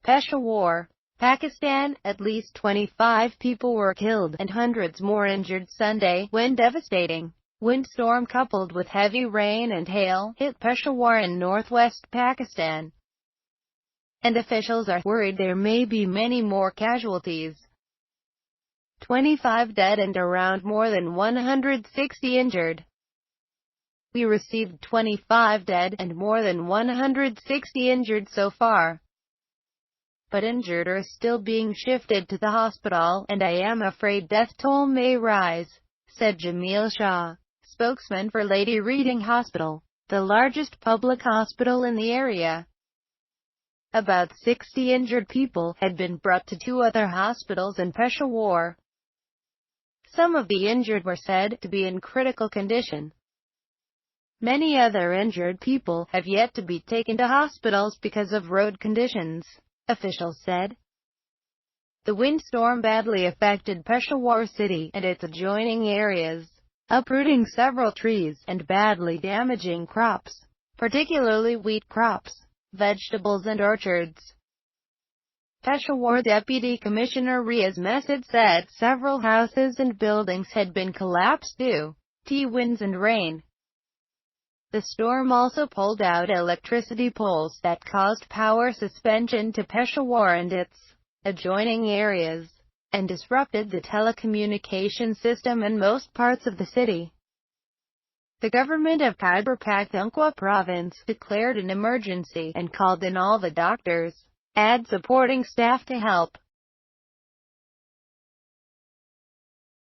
Peshawar, Pakistan, at least 25 people were killed and hundreds more injured Sunday when devastating windstorm coupled with heavy rain and hail hit Peshawar in northwest Pakistan, and officials are worried there may be many more casualties. 25 dead and around more than 160 injured. We received 25 dead and more than 160 injured so far, but injured are still being shifted to the hospital, and I am afraid death toll may rise, said Jamil Shah, spokesman for Lady Reading Hospital, the largest public hospital in the area. About 60 injured people had been brought to two other hospitals in Peshawar. Some of the injured were said to be in critical condition. Many other injured people have yet to be taken to hospitals because of road conditions, officials said. The windstorm badly affected Peshawar city and its adjoining areas, uprooting several trees and badly damaging crops, particularly wheat crops, vegetables and orchards. Peshawar Deputy Commissioner Riaz Mesud said several houses and buildings had been collapsed due to winds and rain. The storm also pulled out electricity poles that caused power suspension to Peshawar and its adjoining areas, and disrupted the telecommunication system in most parts of the city. The government of Khyber Pakhtunkhwa province declared an emergency and called in all the doctors and supporting staff to help.